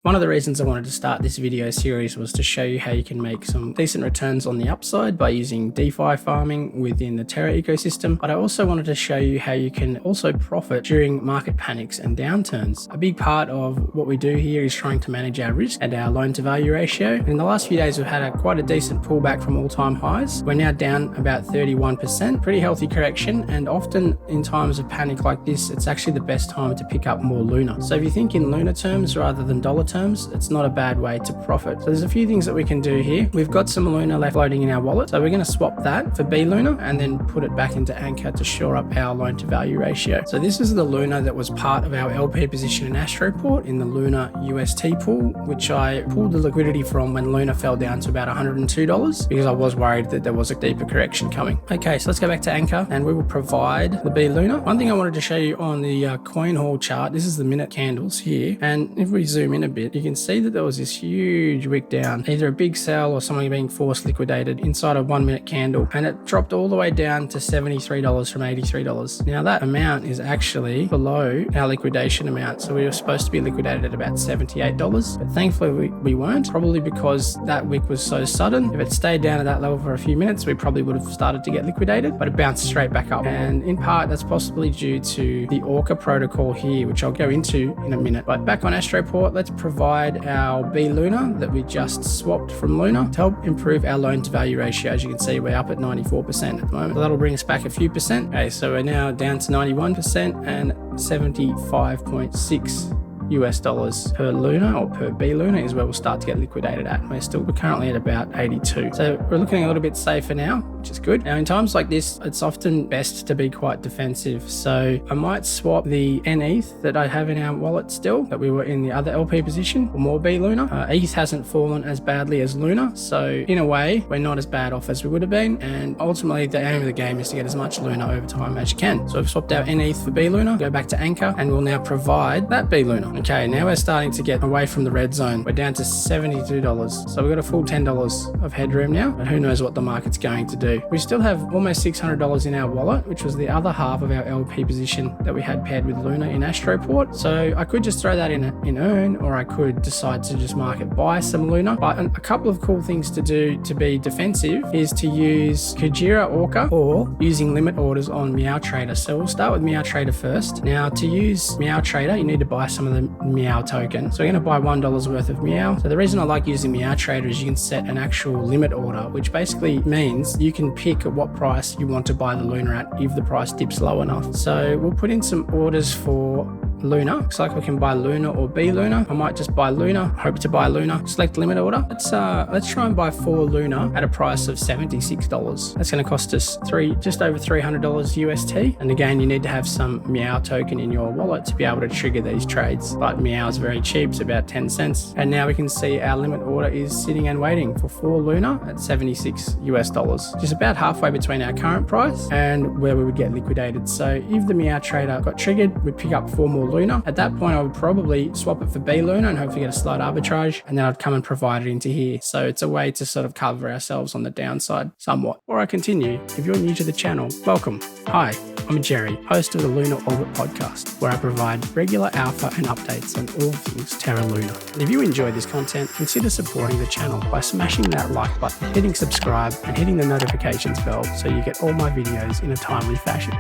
One of the reasons I wanted to start this video series was to show you how you can make some decent returns on the upside by using DeFi farming within the Terra ecosystem, but I also wanted to show you how you can also profit during market panics and downturns. A big part of what we do here is trying to manage our risk and our loan to value ratio. In the last few days, we've had quite a decent pullback from all-time highs. We're now down about 31%, pretty healthy correction, and often in times of panic like this, it's actually the best time to pick up more Luna. So if you think in Luna terms rather than dollar terms, it's not a bad way to profit. So there's a few things that we can do here. We've got some Luna left floating in our wallet, so we're going to swap that for B Luna and then put it back into Anchor to shore up our loan to value ratio. So this is the Luna that was part of our LP position in Astroport in the Luna UST pool, which I pulled the liquidity from when Luna fell down to about $102 because I was worried that there was a deeper correction coming. Okay, so let's go back to Anchor and we will provide the B Luna. One thing I wanted to show you on the Coinhall chart, this is the minute candles here, and if we zoom in a bit, you can see that there was this huge wick down, either a big sell or something being forced liquidated inside a 1 minute candle, and it dropped all the way down to $73 from $83. Now that amount is actually below our liquidation amount, so we were supposed to be liquidated at about $78, but thankfully we weren't, probably because that wick was so sudden. If it stayed down at that level for a few minutes, we probably would have started to get liquidated, but it bounced straight back up, and in part that's possibly due to the Orca protocol here, which I'll go into in a minute. But back on Astroport, let's provide our B Luna that we just swapped from Luna to help improve our loan to value ratio. As you can see, we're up at 94% at the moment, so that'll bring us back a few percent. Okay, so we're now down to 91% and 75.6 US dollars per Luna or per B Luna is where we'll start to get liquidated at. We're currently at about 82. So we're looking a little bit safer now, which is good. Now in times like this, it's often best to be quite defensive. So I might swap the NETH that I have in our wallet still, that we were in the other LP position, for more B Luna. ETH hasn't fallen as badly as Luna. So in a way, we're not as bad off as we would have been. And ultimately the aim of the game is to get as much Luna over time as you can. So I've swapped our NETH for B Luna, go back to Anchor, and we'll now provide that B Luna. Okay, now we're starting to get away from the red zone. We're down to $72. So we've got a full $10 of headroom now, but who knows what the market's going to do. We still have almost $600 in our wallet, which was the other half of our LP position that we had paired with Luna in Astroport. So I could just throw that in earn, or I could decide to just market buy some Luna. But a couple of cool things to do to be defensive is to use Kujira Orca or using limit orders on Miaw Trader. So we'll start with Miaw Trader first. Now to use Miaw Trader, you need to buy some of the Miaw token. So we're going to buy $1 worth of Miaw. So the reason I like using Miaw Trader is you can set an actual limit order, which basically means you can pick at what price you want to buy the Luna at if the price dips low enough. So we'll put in some orders for Luna. Looks like we can buy Luna or B Luna. I might just buy Luna, hope to buy Luna. Select limit order. Let's try and buy 4 Luna at a price of $76. That's going to cost us just over $300 UST. And again, you need to have some Miaw token in your wallet to be able to trigger these trades. But Miaw is very cheap, it's about 10 cents. And now we can see our limit order is sitting and waiting for 4 Luna at $76 US, which is about halfway between our current price and where we would get liquidated. So if the Miaw Trader got triggered, we'd pick up 4 more Luna. At that point, I would probably swap it for B Luna and hopefully get a slight arbitrage, and then I'd come and provide it into here. So it's a way to sort of cover ourselves on the downside somewhat. Or I continue. If you're new to the channel, welcome. Hi, I'm Jerry, host of the Lunar Orbit podcast, where I provide regular alpha and updates on all things Terra Luna. And if you enjoy this content, consider supporting the channel by smashing that like button, hitting subscribe, and hitting the notifications bell so you get all my videos in a timely fashion.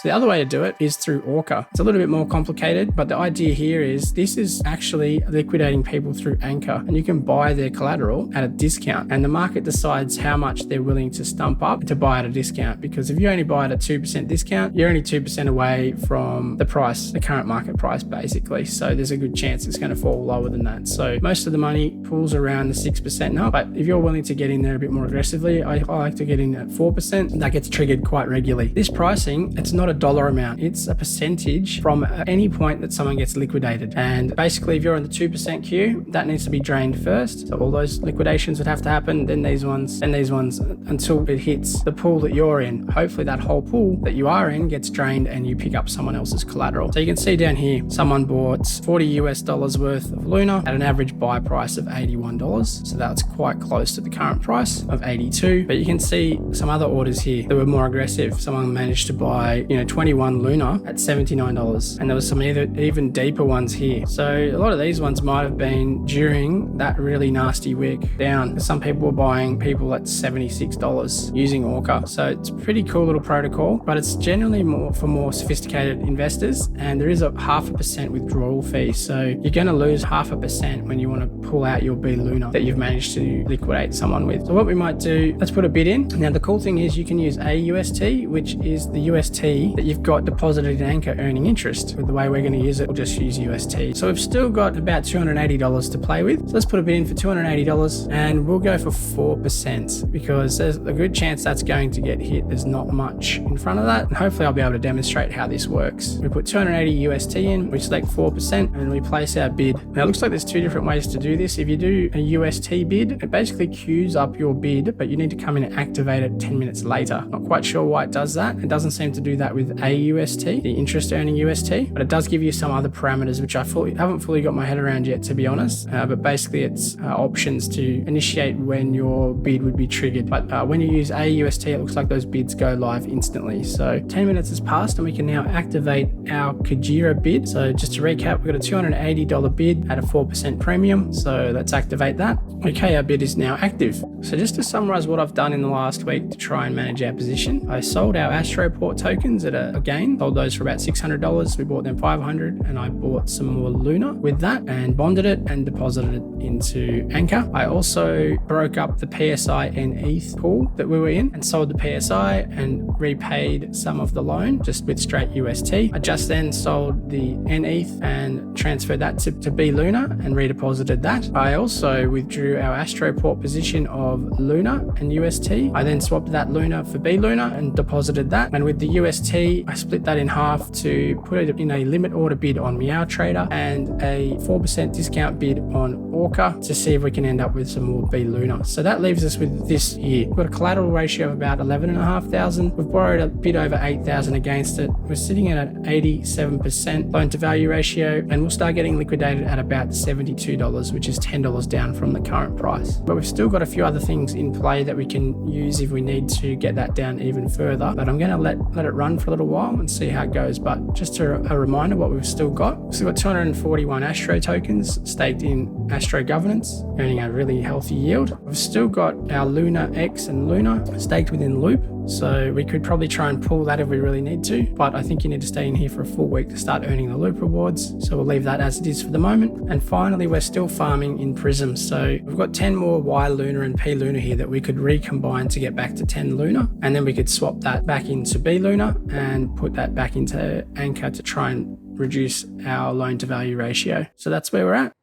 The other way to do it is through Orca. It's a little bit more complicated, but the idea here is this is actually liquidating people through Anchor, and you can buy their collateral at a discount, and the market decides how much they're willing to stump up to buy at a discount, because if you only buy it at 2% discount, you're only 2% away from the price, the current market price basically. So there's a good chance it's going to fall lower than that. So most of the money pulls around the 6% now, but if you're willing to get in there a bit more aggressively, I like to get in at 4%. That gets triggered quite regularly. This pricing, it's not a dollar amount, it's a percentage from any point that someone gets liquidated. And basically if you're in the 2% queue, that needs to be drained first. So all those liquidations would have to happen, then these ones until it hits the pool that you're in. Hopefully that whole pool that you are in gets drained and you pick up someone else's collateral. So you can see down here, someone bought $40 US worth of Luna at an average buy price of $81. So that's quite close to the current price of $82. But you can see some other orders here that were more aggressive. Someone managed to buy, 21 Luna at $79. And there was some even deeper ones here. So a lot of these ones might have been during that really nasty wick down. Some people were buying people at $76 using Orca. So it's a pretty cool little protocol, but it's generally more for more sophisticated investors. And there is a 0.5% withdrawal fee. So you're going to lose 0.5% when you want to pull out your B Luna that you've managed to liquidate someone with. So what we might do, let's put a bid in. Now the cool thing is you can use AUST, which is the UST that you've got deposited in Anchor earning interest. With the way we're going to use it, we'll just use UST. So we've still got about $280 to play with. So let's put a bid in for $280 and we'll go for 4% because there's a good chance that's going to get hit. There's not much in front of that. And hopefully I'll be able to demonstrate how this works. We put 280 UST in, we select 4% and we place our bid. Now it looks like there's two different ways to do this. If you do a UST bid, it basically queues up your bid, but you need to come in and activate it 10 minutes later. Not quite sure why it does that. It doesn't seem to do that with AUST, the interest earning UST, but it does give you some other parameters, which I haven't fully got my head around yet, to be honest. But basically it's options to initiate when your bid would be triggered. But when you use AUST, it looks like those bids go live instantly. So 10 minutes has passed and we can now activate our Kujira bid. So just to recap, we've got a $280 bid at a 4% premium. So let's activate that. Okay, our bid is now active. So just to summarize what I've done in the last week to try and manage our position, I sold our Astroport tokens at a gain, sold those for about $600. We bought them $500 and I bought some more Luna with that and bonded it and deposited it into Anchor. I also broke up the PSI and ETH pool that we were in and sold the PSI and repaid some of the loan just with straight UST. I just then sold the NETH and transferred that to B Luna and redeposited that. I also withdrew our Astroport position of Luna and UST. I then swapped that Luna for B Luna and deposited that. And with the UST, I split that in half to put it in a limit order bid on Miaw Trader and a 4% discount bid on Orca to see if we can end up with some more B Luna. So that leaves us with this here. We've got a collateral ratio of about 11,500. We've borrowed a bit over 8,000 against it. We're sitting at an 87% loan to value ratio and we'll start getting liquidated at about $72, which is $10 down from the current price. But we've still got a few other things in play that we can use if we need to get that down even further. But I'm going to let it run for a little while and see how it goes. But just a reminder what we've still got. We've still got 241 Astro tokens staked in Astro Governance, earning a really healthy yield. We've still got our Luna X and Luna staked within Loop. So we could probably try and pull that if we really need to, but I think you need to stay in here for a full week to start earning the loop rewards. So we'll leave that as it is for the moment. And finally, we're still farming in Prism. So we've got 10 more Y Luna and P Luna here that we could recombine to get back to 10 Luna. And then we could swap that back into B Luna and put that back into Anchor to try and reduce our loan to value ratio. So that's where we're at.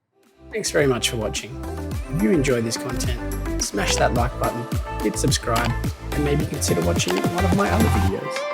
Thanks very much for watching. If you enjoyed this content, smash that like button, hit subscribe, and maybe consider watching one of my other videos.